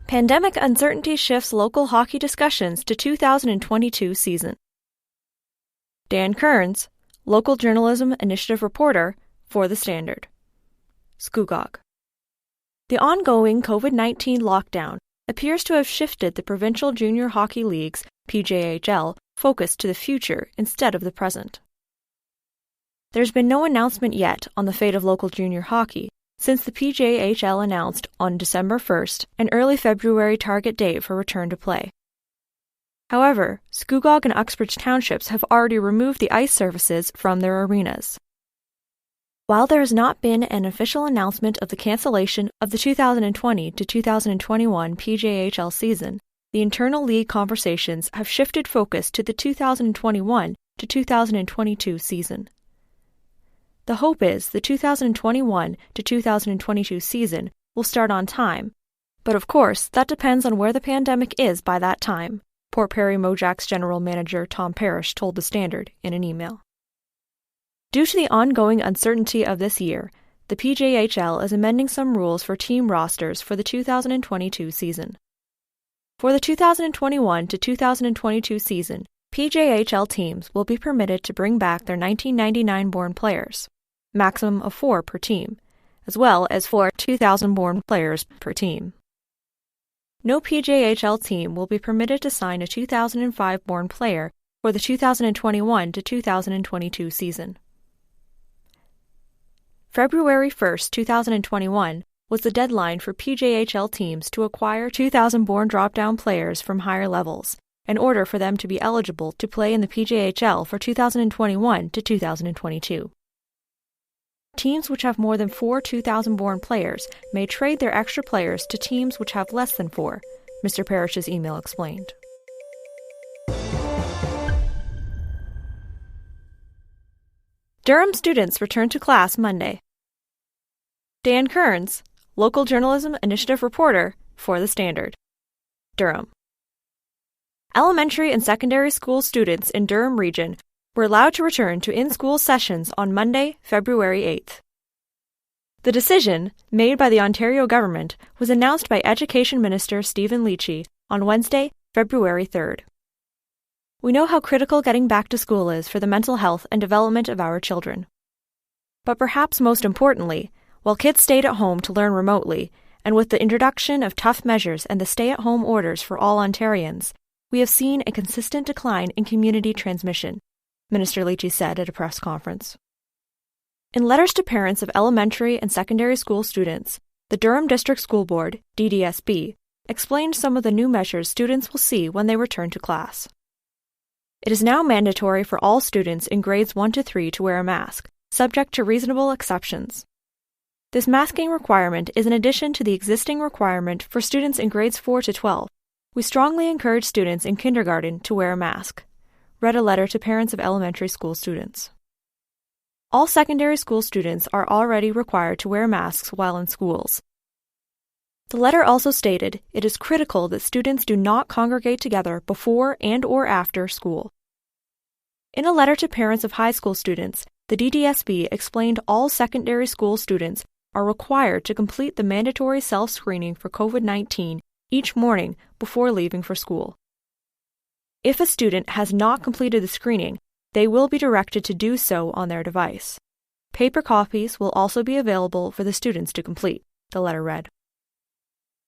Pandemic uncertainty shifts local hockey discussions to 2022 season. Dan Cearns, local journalism initiative reporter for The Standard. Scugog. The ongoing COVID-19 lockdown appears to have shifted the Provincial Junior Hockey League's PJHL focus to the future instead of the present. There's been no announcement yet on the fate of local junior hockey since the PJHL announced on December 1st an early February target date for return to play. However, Scugog and Uxbridge Townships have already removed the ice surfaces from their arenas. While there has not been an official announcement of the cancellation of the 2020 to 2021 PJHL season, the internal league conversations have shifted focus to the 2021 to 2022 season. The hope is the 2021 to 2022 season will start on time, but of course that depends on where the pandemic is by that time, Port Perry Mojack's general manager Tom Parrish told The Standard in an email. Due to the ongoing uncertainty of this year, the PJHL is amending some rules for team rosters for the 2022 season. For the 2021 to 2022 season, PJHL teams will be permitted to bring back their 1999-born players, maximum of 4 per team, as well as 4 2000-born players per team. No PJHL team will be permitted to sign a 2005-born player for the 2021 to 2022 season. February 1, 2021 was the deadline for PJHL teams to acquire 2000-born drop-down players from higher levels in order for them to be eligible to play in the PJHL for 2021 to 2022. Teams which have more than 4 2000-born players may trade their extra players to teams which have less than 4, Mr. Parrish's email explained. Durham students return to class Monday. Dan Cearns, local journalism initiative reporter for The Standard. Durham. Elementary and secondary school students in Durham region were allowed to return to in-school sessions on Monday, February 8th. The decision, made by the Ontario government, was announced by Education Minister Stephen Leachy on Wednesday, February 3rd. We know how critical getting back to school is for the mental health and development of our children. But perhaps most importantly, while kids stayed at home to learn remotely, and with the introduction of tough measures and the stay-at-home orders for all Ontarians, we have seen a consistent decline in community transmission, Minister Leachy said at a press conference. In letters to parents of elementary and secondary school students, the Durham District School Board, DDSB, explained some of the new measures students will see when they return to class. It is now mandatory for all students in grades 1 to 3 to wear a mask, subject to reasonable exceptions. This masking requirement is in addition to the existing requirement for students in grades 4 to 12. We strongly encourage students in kindergarten to wear a mask, read a letter to parents of elementary school students. All secondary school students are already required to wear masks while in schools. The letter also stated it is critical that students do not congregate together before and/or after school. In a letter to parents of high school students, the DDSB explained all secondary school students are required to complete the mandatory self-screening for COVID-19 each morning before leaving for school. If a student has not completed the screening, they will be directed to do so on their device. Paper copies will also be available for the students to complete, the letter read.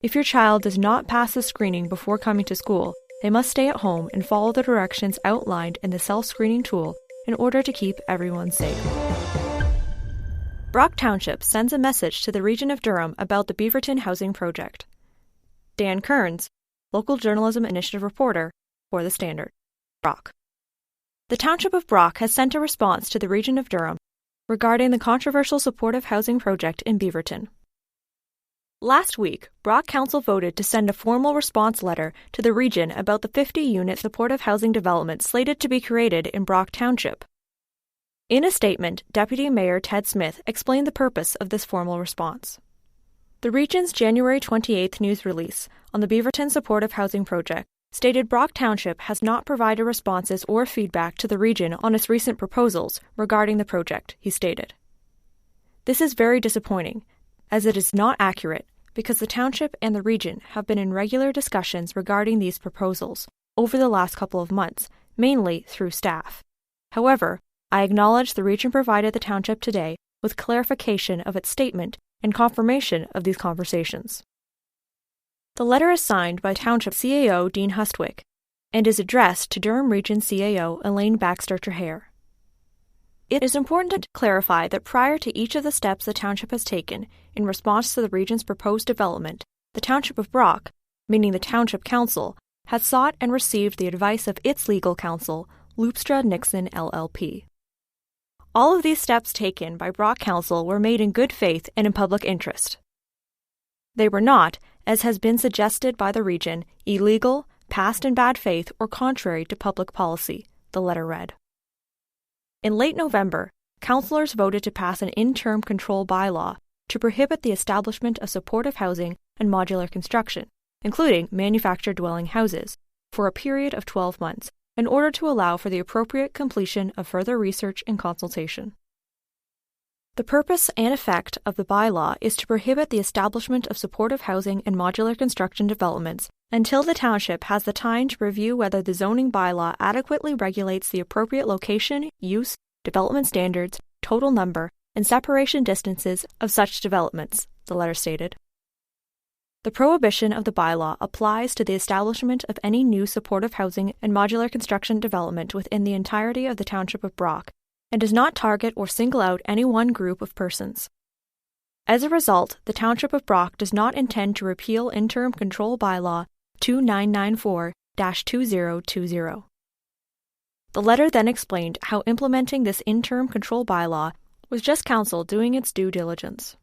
If your child does not pass the screening before coming to school, they must stay at home and follow the directions outlined in the self-screening tool in order to keep everyone safe. Brock Township sends a message to the Region of Durham about the Beaverton housing project. Dan Cearns, local journalism initiative reporter for The Standard. Brock. The Township of Brock has sent a response to the Region of Durham regarding the controversial supportive housing project in Beaverton. Last week, Brock Council voted to send a formal response letter to the region about the 50-unit supportive housing development slated to be created in Brock Township. In a statement, Deputy Mayor Ted Smith explained the purpose of this formal response. The region's January 28th news release on the Beaverton supportive housing project stated Brock Township has not provided responses or feedback to the region on its recent proposals regarding the project, he stated. This is very disappointing, as it is not accurate, because the Township and the Region have been in regular discussions regarding these proposals over the last couple of months, mainly through staff. However, I acknowledge the Region provided the Township today with clarification of its statement and confirmation of these conversations. The letter is signed by Township CAO Dean Hustwick and is addressed to Durham Region CAO Elaine Baxter-Trahair. It is important to clarify that prior to each of the steps the Township has taken in response to the Region's proposed development, the Township of Brock, meaning the Township Council, has sought and received the advice of its legal counsel, Loopstra Nixon LLP. All of these steps taken by Brock Council were made in good faith and in public interest. They were not, as has been suggested by the Region, illegal, passed in bad faith, or contrary to public policy, the letter read. In late November, councillors voted to pass an interim control bylaw to prohibit the establishment of supportive housing and modular construction, including manufactured dwelling houses, for a period of 12 months, in order to allow for the appropriate completion of further research and consultation. The purpose and effect of the bylaw is to prohibit the establishment of supportive housing and modular construction developments until the Township has the time to review whether the zoning bylaw adequately regulates the appropriate location, use, development standards, total number, and separation distances of such developments, the letter stated. The prohibition of the bylaw applies to the establishment of any new supportive housing and modular construction development within the entirety of the Township of Brock, and does not target or single out any one group of persons. As a result, the Township of Brock does not intend to repeal Interim Control Bylaw 2994-2020. The letter then explained how implementing this Interim Control Bylaw was just Council doing its due diligence.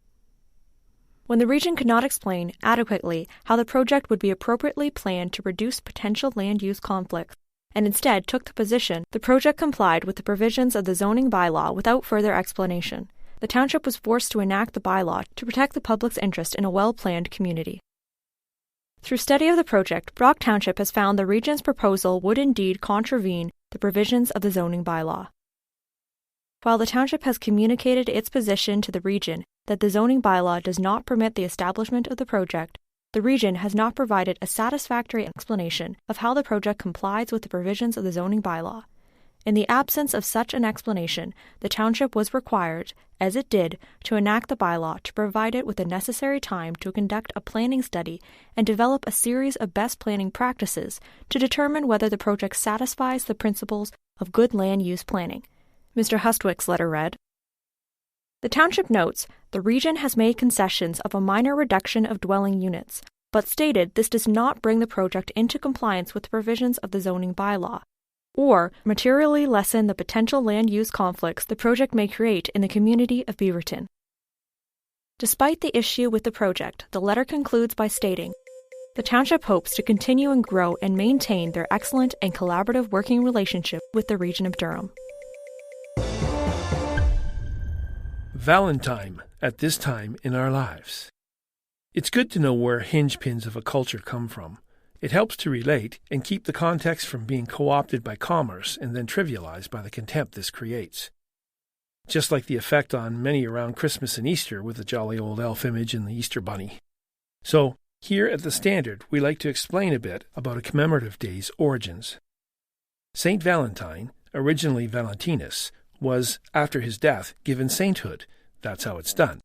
When the Region could not explain adequately how the project would be appropriately planned to reduce potential land use conflicts, and instead took the position the project complied with the provisions of the zoning bylaw without further explanation, the Township was forced to enact the bylaw to protect the public's interest in a well-planned community. Through study of the project, Brock Township has found the Region's proposal would indeed contravene the provisions of the zoning bylaw. While the Township has communicated its position to the Region that the zoning bylaw does not permit the establishment of the project, the Region has not provided a satisfactory explanation of how the project complies with the provisions of the zoning bylaw. In the absence of such an explanation, the Township was required, as it did, to enact the bylaw to provide it with the necessary time to conduct a planning study and develop a series of best planning practices to determine whether the project satisfies the principles of good land use planning. Mr. Hustwick's letter read, "The Township notes the Region has made concessions of a minor reduction of dwelling units, but stated this does not bring the project into compliance with the provisions of the zoning bylaw, or materially lessen the potential land use conflicts the project may create in the community of Beaverton." Despite the issue with the project, the letter concludes by stating, "The Township hopes to continue and grow and maintain their excellent and collaborative working relationship with the Region of Durham." Valen-time at this time in our lives. It's good to know where hinge pins of a culture come from. It helps to relate and keep the context from being co-opted by commerce and then trivialized by the contempt this creates. Just like the effect on many around Christmas and Easter with the jolly old elf image and the Easter bunny. So, here at the Standard, we like to explain a bit about a commemorative day's origins. Saint Valentine, originally Valentinus, was, after his death, given sainthood. That's how it's done.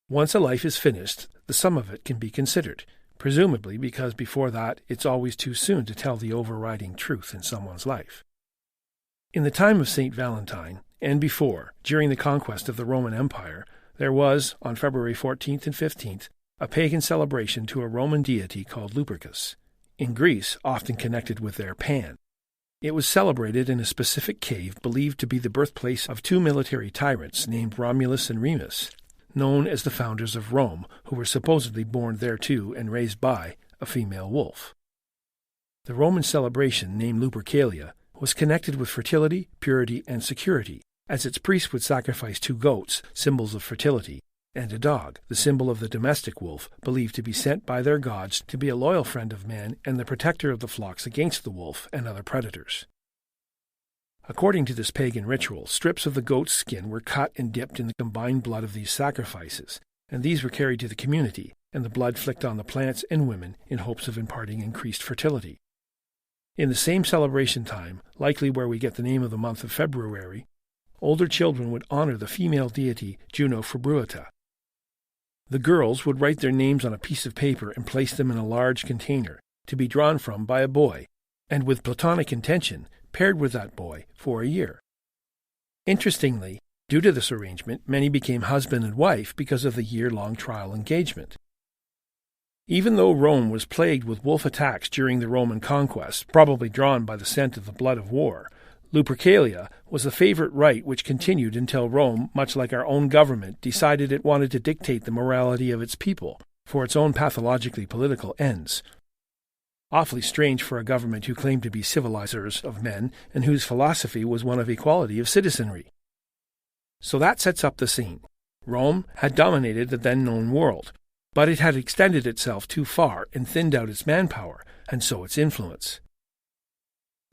Once a life is finished, the sum of it can be considered, presumably because before that it's always too soon to tell the overriding truth in someone's life. In the time of Saint Valentine, and before, during the conquest of the Roman Empire, there was, on February 14th and 15th, a pagan celebration to a Roman deity called Lupercus, in Greece often connected with their Pan. It was celebrated in a specific cave believed to be the birthplace of two military tyrants named Romulus and Remus, known as the founders of Rome, who were supposedly born thereto and raised by a female wolf. The Roman celebration, named Lupercalia, was connected with fertility, purity, and security, as its priests would sacrifice 2 goats, symbols of fertility, and a dog, the symbol of the domestic wolf, believed to be sent by their gods to be a loyal friend of man and the protector of the flocks against the wolf and other predators. According to this pagan ritual, strips of the goat's skin were cut and dipped in the combined blood of these sacrifices, and these were carried to the community, and the blood flicked on the plants and women in hopes of imparting increased fertility. In the same celebration time, likely where we get the name of the month of February, older children would honor the female deity Juno Februata. The girls would write their names on a piece of paper and place them in a large container, to be drawn from by a boy, and with platonic intention, paired with that boy for a year. Interestingly, due to this arrangement, many became husband and wife because of the year-long trial engagement. Even though Rome was plagued with wolf attacks during the Roman conquest, probably drawn by the scent of the blood of war, Lupercalia was a favorite rite which continued until Rome, much like our own government, decided it wanted to dictate the morality of its people for its own pathologically political ends. Awfully strange for a government who claimed to be civilizers of men and whose philosophy was one of equality of citizenry. So that sets up the scene. Rome had dominated the then-known world, but it had extended itself too far and thinned out its manpower, and so its influence.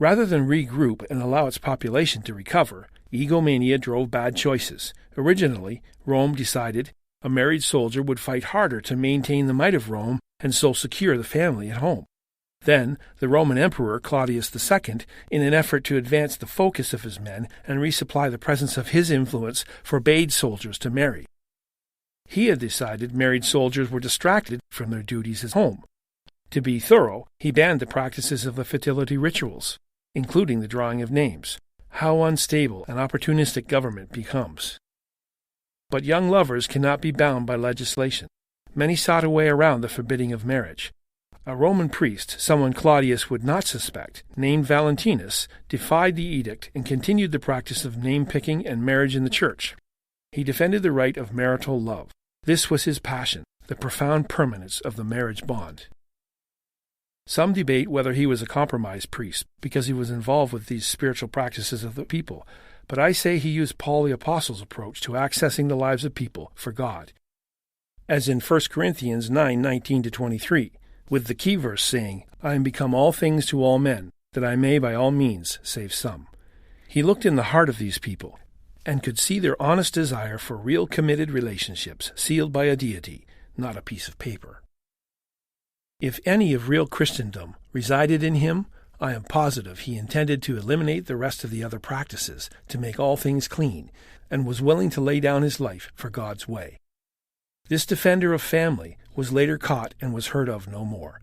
Rather than regroup and allow its population to recover, egomania drove bad choices. Originally, Rome decided a married soldier would fight harder to maintain the might of Rome and so secure the family at home. Then, the Roman Emperor Claudius II, in an effort to advance the focus of his men and resupply the presence of his influence, forbade soldiers to marry. He had decided married soldiers were distracted from their duties at home. To be thorough, he banned the practices of the fertility rituals, including the drawing of names. How unstable and opportunistic government becomes. But young lovers cannot be bound by legislation. Many sought a way around the forbidding of marriage. A Roman priest, someone Claudius would not suspect, named Valentinus, defied the edict and continued the practice of name-picking and marriage in the church. He defended the right of marital love. This was his passion, the profound permanence of the marriage bond. Some debate whether he was a compromised priest because he was involved with these spiritual practices of the people, but I say he used Paul the Apostle's approach to accessing the lives of people for God. As in 1 Corinthians 9:19-23, with the key verse saying, "I am become all things to all men, that I may by all means save some." He looked in the heart of these people, and could see their honest desire for real committed relationships sealed by a deity, not a piece of paper. If any of real Christendom resided in him, I am positive he intended to eliminate the rest of the other practices, to make all things clean, and was willing to lay down his life for God's way. This defender of family was later caught and was heard of no more.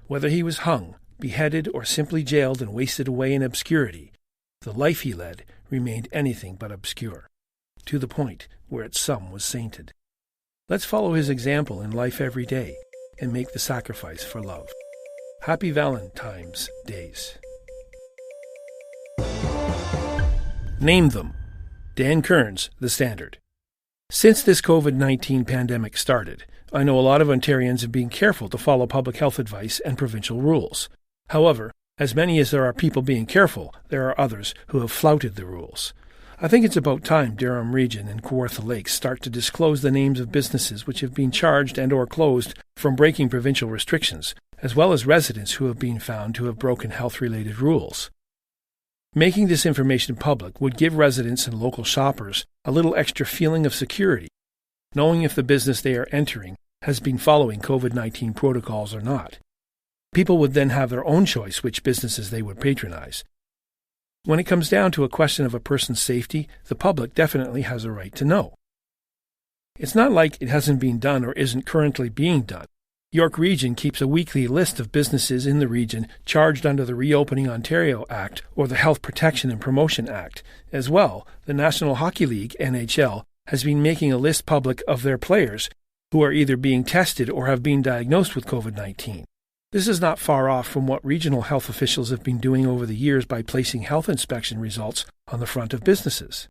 Whether he was hung, beheaded, or simply jailed and wasted away in obscurity, the life he led remained anything but obscure, to the point where its sum was sainted. Let's follow his example in life every day and make the sacrifice for love. Happy Valen-time's days. Name them. Dan Cearns, The Standard. Since this COVID-19 pandemic started, I know a lot of Ontarians have been careful to follow public health advice and provincial rules. However, as many as there are people being careful, there are others who have flouted the rules. I think it's about time Durham Region and Kawartha Lakes start to disclose the names of businesses which have been charged and or closed from breaking provincial restrictions, as well as residents who have been found to have broken health-related rules. Making this information public would give residents and local shoppers a little extra feeling of security, knowing if the business they are entering has been following COVID-19 protocols or not. People would then have their own choice which businesses they would patronize. When it comes down to a question of a person's safety, the public definitely has a right to know. It's not like it hasn't been done or isn't currently being done. York Region keeps a weekly list of businesses in the region charged under the Reopening Ontario Act or the Health Protection and Promotion Act. As well, the National Hockey League, NHL, has been making a list public of their players who are either being tested or have been diagnosed with COVID-19. This is not far off from what regional health officials have been doing over the years by placing health inspection results on the front of businesses.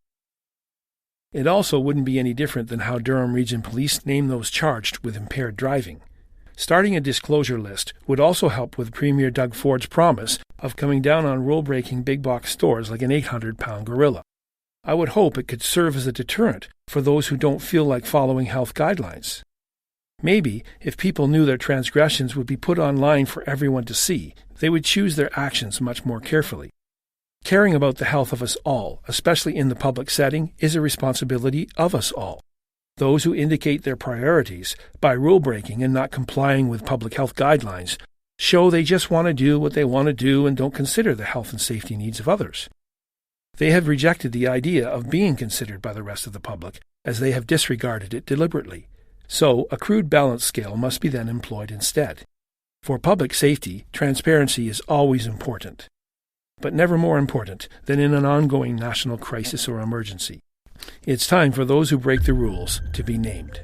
It also wouldn't be any different than how Durham Region Police name those charged with impaired driving. Starting a disclosure list would also help with Premier Doug Ford's promise of coming down on rule-breaking big-box stores like an 800-pound gorilla. I would hope it could serve as a deterrent for those who don't feel like following health guidelines. Maybe, if people knew their transgressions would be put online for everyone to see, they would choose their actions much more carefully. Caring about the health of us all, especially in the public setting, is a responsibility of us all. Those who indicate their priorities by rule-breaking and not complying with public health guidelines show they just want to do what they want to do and don't consider the health and safety needs of others. They have rejected the idea of being considered by the rest of the public, as they have disregarded it deliberately. So a crude balance scale must be then employed instead. For public safety, transparency is always important, but never more important than in an ongoing national crisis or emergency. It's time for those who break the rules to be named.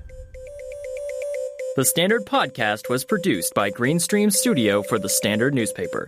The Standard Podcast was produced by Greenstream Studio for the Standard newspaper.